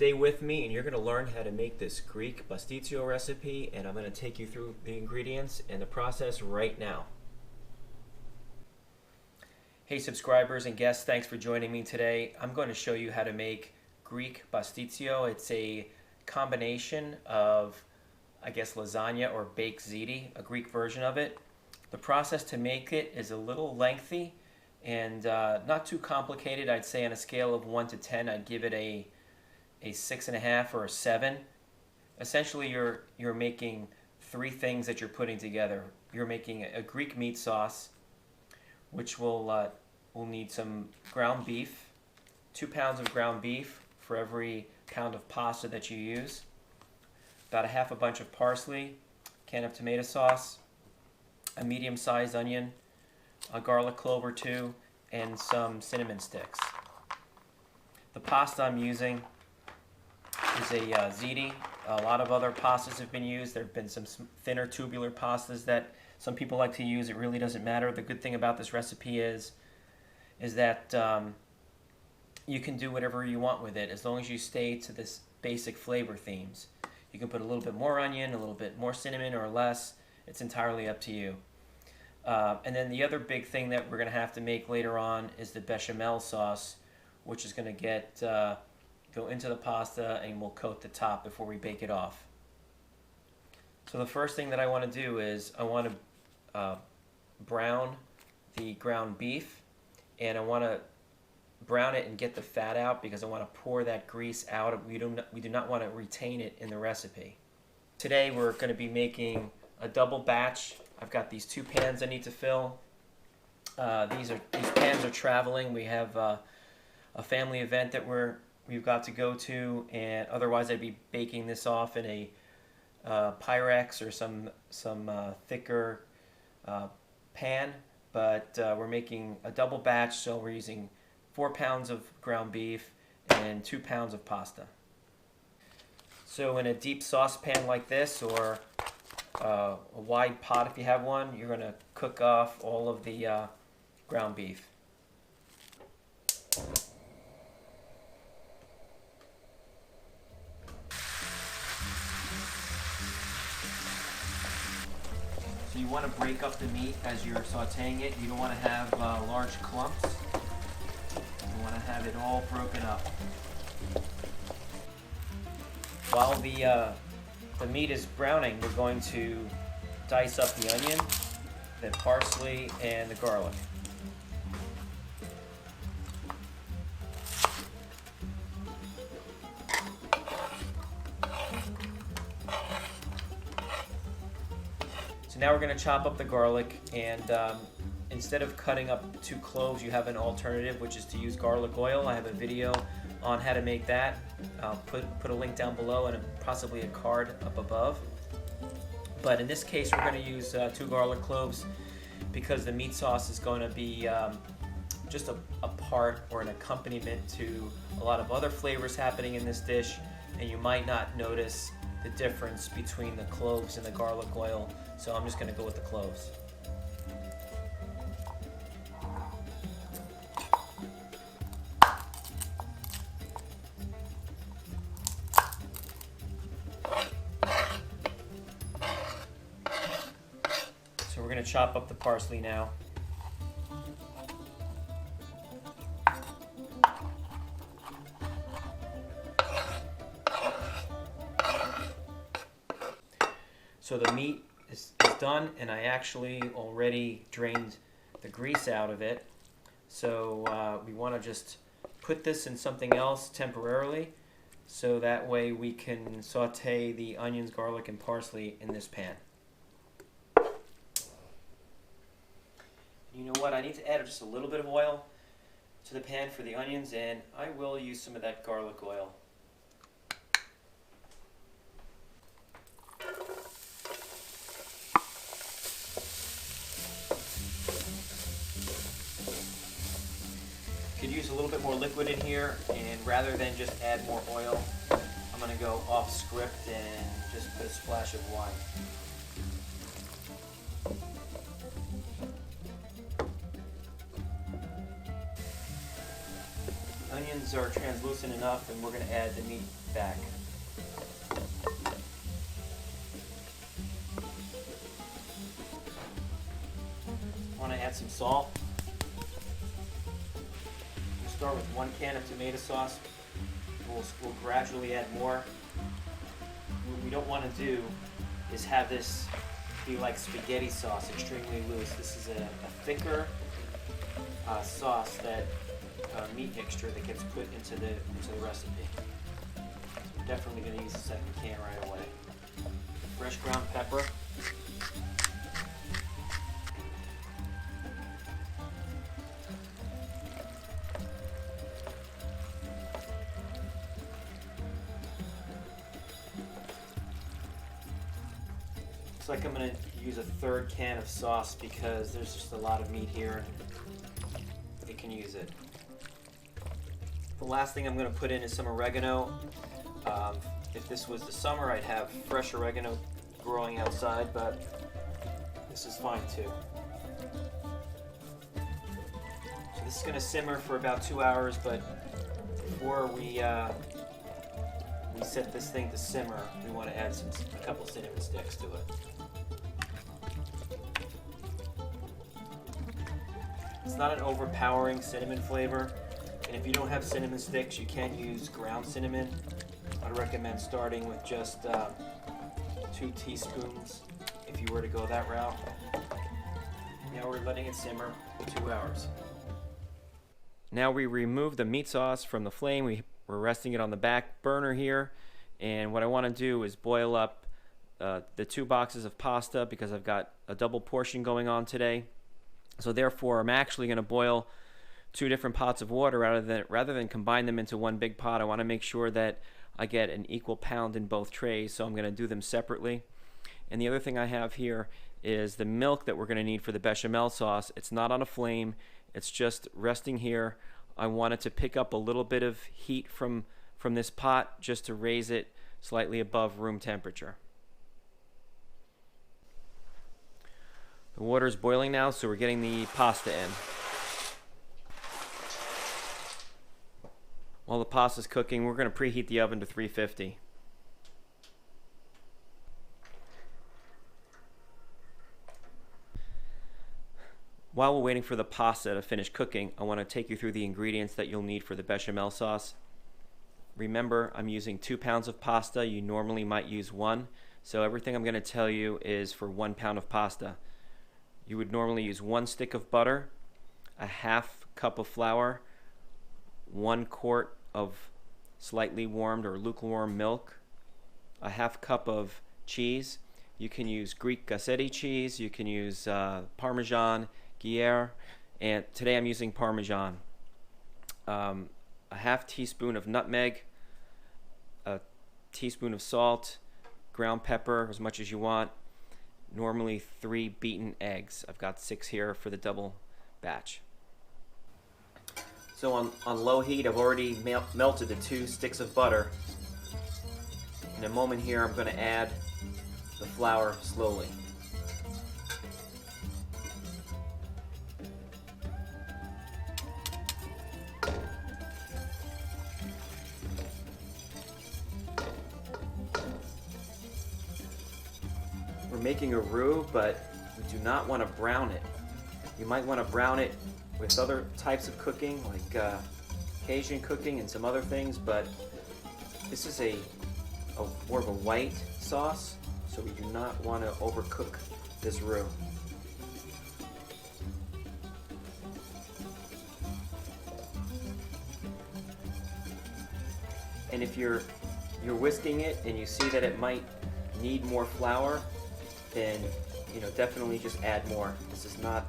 Stay with me and you're going to learn how to make this Greek Pastitsio recipe, and I'm going to take you through the ingredients and the process right now. Hey subscribers and guests, thanks for joining me today. I'm going to show you how to make Greek Pastitsio. It's a combination of, I guess, lasagna or baked ziti, a Greek version of it. The process to make it is a little lengthy and not too complicated. I'd say on a scale of 1 to 10, I'd give it a 6.5 or a 7. Essentially, you're making three things that you're putting together. You're making a Greek meat sauce, which will need some ground beef, 2 pounds of ground beef for every pound of pasta that you use, about a half a bunch of parsley, can of tomato sauce, a medium-sized onion, a garlic clove or two, and some cinnamon sticks. The pasta I'm using is a ziti. A lot of other pastas have been used. There have been some thinner tubular pastas that some people like to use. It really doesn't matter. The good thing about this recipe is that you can do whatever you want with it as long as you stay to this basic flavor themes. You can put a little bit more onion, a little bit more cinnamon or less. It's entirely up to you. And then the other big thing that we're going to have to make later on is the bechamel sauce, which is going to go into the pasta and we'll coat the top before we bake it off. So the first thing that I want to do is I want to brown the ground beef, and I want to brown it and get the fat out because I want to pour that grease out. We do not want to retain it in the recipe. Today we're going to be making a double batch. I've got these 2 pans I need to fill. These pans are traveling. We have a family event that we've got to go to, and otherwise I'd be baking this off in a Pyrex or some thicker pan. But we're making a double batch, so we're using 4 pounds of ground beef and 2 pounds of pasta. So in a deep saucepan like this, or a wide pot if you have one, you're going to cook off all of the ground beef. So you want to break up the meat as you're sauteing it. You don't want to have large clumps. You want to have it all broken up. While the meat is browning, we're going to dice up the onion, the parsley, and the garlic. So now we're going to chop up the garlic, and instead of cutting up 2 cloves, you have an alternative, which is to use garlic oil. I have a video on how to make that. I'll put a link down below and possibly a card up above. But in this case, we're going to use 2 garlic cloves because the meat sauce is going to be just a part or an accompaniment to a lot of other flavors happening in this dish, and you might not notice the difference between the cloves and the garlic oil. So I'm just going to go with the cloves. So we're going to chop up the parsley now. So the meat is done, and I actually already drained the grease out of it. So we want to just put this in something else temporarily, so that way we can saute the onions, garlic, and parsley in this pan. You know what? I need to add just a little bit of oil to the pan for the onions, and I will use some of that garlic oil. You could use a little bit more liquid in here, and rather than just add more oil, I'm going to go off script and just put a splash of wine. onions are translucent enough, and we're going to add the meat back. I want to add some salt. We'll start with 1 can of tomato sauce. We'll gradually add more. What we don't want to do is have this be like spaghetti sauce, extremely loose. This is a thicker sauce, that meat mixture that gets put into the recipe. So we're definitely going to use the second can right away. Fresh ground pepper. Looks like I'm going to use a 3rd can of sauce because there's just a lot of meat here. It can use it. The last thing I'm going to put in is some oregano. If this was the summer, I'd have fresh oregano growing outside, but this is fine too. So this is going to simmer for about 2 hours, but before we set this thing to simmer, we want to add a couple cinnamon sticks to it. It's not an overpowering cinnamon flavor, and if you don't have cinnamon sticks, you can use ground cinnamon. I'd recommend starting with just 2 teaspoons if you were to go that route. Now we're letting it simmer for 2 hours. Now we remove the meat sauce from the flame. We're resting it on the back burner here, and what I want to do is boil up the 2 boxes of pasta because I've got a double portion going on today. So therefore, I'm actually going to boil 2 different pots of water rather than combine them into one big pot. I want to make sure that I get an equal pound in both trays, so I'm going to do them separately. And the other thing I have here is the milk that we're going to need for the bechamel sauce. It's not on a flame. It's just resting here. I want it to pick up a little bit of heat from this pot just to raise it slightly above room temperature. The water is boiling now, so we're getting the pasta in. While the pasta is cooking, we're going to preheat the oven to 350. While we're waiting for the pasta to finish cooking, I want to take you through the ingredients that you'll need for the bechamel sauce. Remember, I'm using 2 pounds of pasta. You normally might use 1. So everything I'm going to tell you is for 1 pound of pasta. You would normally use 1 stick of butter, a half cup of flour, 1 quart of slightly warmed or lukewarm milk, a half cup of cheese. You can use Greek Gassetti cheese, you can use Parmesan, Gruyere, and today I'm using Parmesan. A half teaspoon of nutmeg, a teaspoon of salt, ground pepper, as much as you want. Normally 3 beaten eggs. I've got 6 here for the double batch. So on low heat, I've already melted the 2 sticks of butter. In a moment here, I'm going to add the flour slowly. We're making a roux, but we do not want to brown it. You might want to brown it with other types of cooking, like Cajun cooking and some other things, but this is a more of a white sauce, so we do not want to overcook this roux. And if you're whisking it and you see that it might need more flour, then definitely just add more. This is not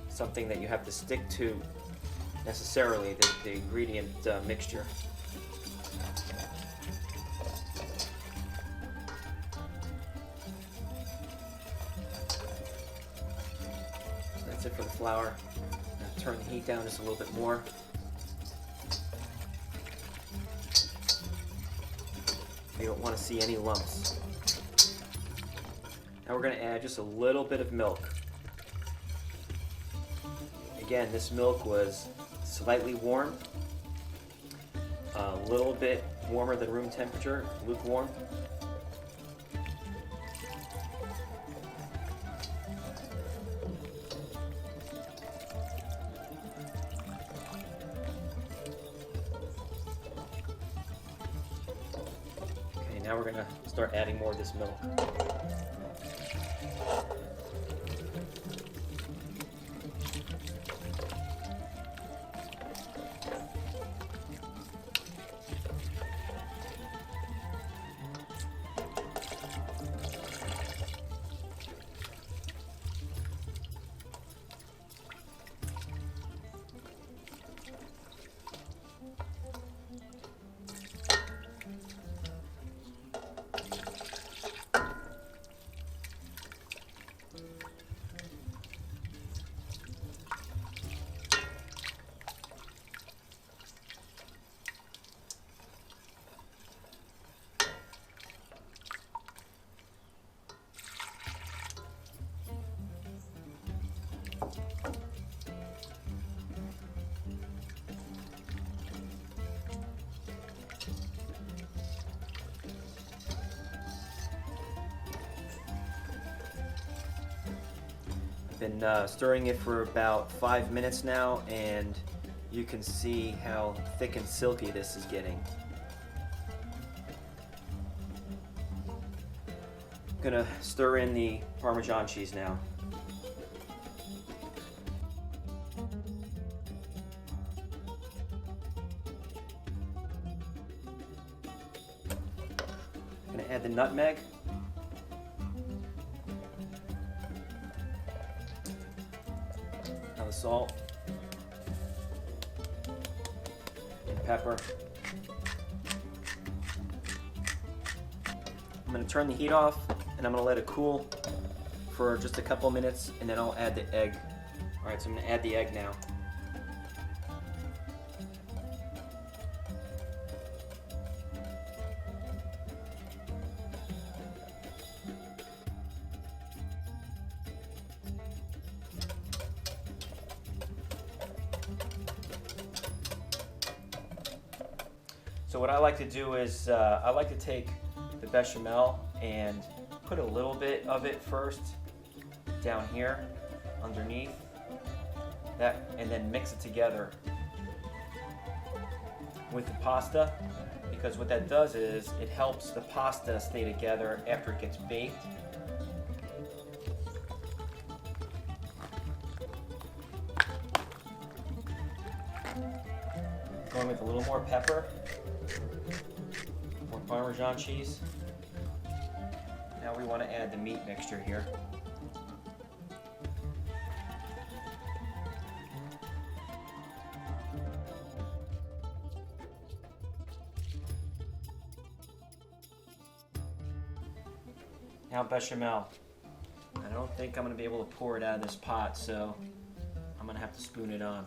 something that you have to stick to necessarily, the ingredient mixture. So that's it for the flour. Turn the heat down just a little bit more. You don't want to see any lumps. Now we're going to add just a little bit of milk. Again, this milk was slightly warm. a little bit warmer than room temperature, lukewarm. Okay, now we're gonna start adding more of this milk. Been stirring it for about 5 minutes now, and you can see how thick and silky this is getting. I'm gonna stir in the Parmesan cheese now. I'm gonna add the nutmeg. Now the salt and pepper. I'm going to turn the heat off and I'm going to let it cool for just a couple minutes, and then I'll add the egg. Alright, so I'm going to add the egg now. So what I like to do is I like to take the bechamel and put a little bit of it first down here underneath that, and then mix it together with the pasta, because what that does is it helps the pasta stay together after it gets baked. Going with a little more pepper, more Parmesan cheese. Now we want to add the meat mixture here. Now bechamel. I don't think I'm going to be able to pour it out of this pot, so I'm going to have to spoon it on.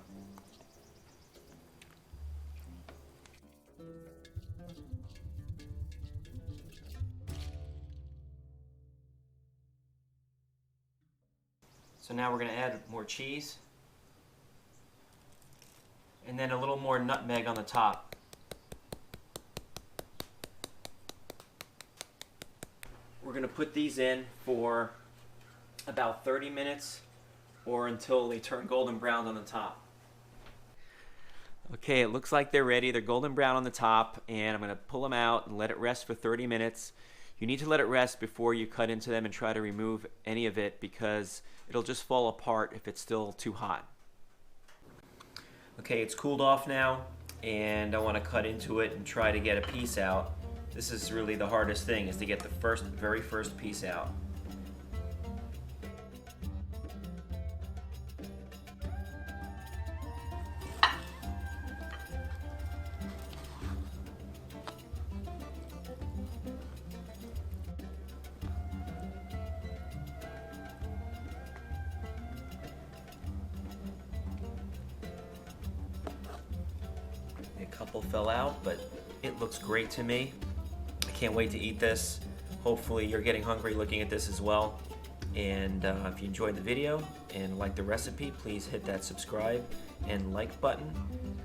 So now we're going to add more cheese, and then a little more nutmeg on the top. We're going to put these in for about 30 minutes or until they turn golden brown on the top. Okay, it looks like they're ready. They're golden brown on the top, and I'm going to pull them out and let it rest for 30 minutes. You need to let it rest before you cut into them and try to remove any of it, because it'll just fall apart if it's still too hot. Okay, it's cooled off now, and I want to cut into it and try to get a piece out. This is really the hardest thing, is to get the very first piece out. A couple fell out, but it looks great to me. I can't wait to eat this. Hopefully you're getting hungry looking at this as well. And if you enjoyed the video and like the recipe, please hit that subscribe and like button,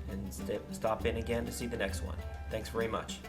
and stop in again to see the next one. Thanks very much.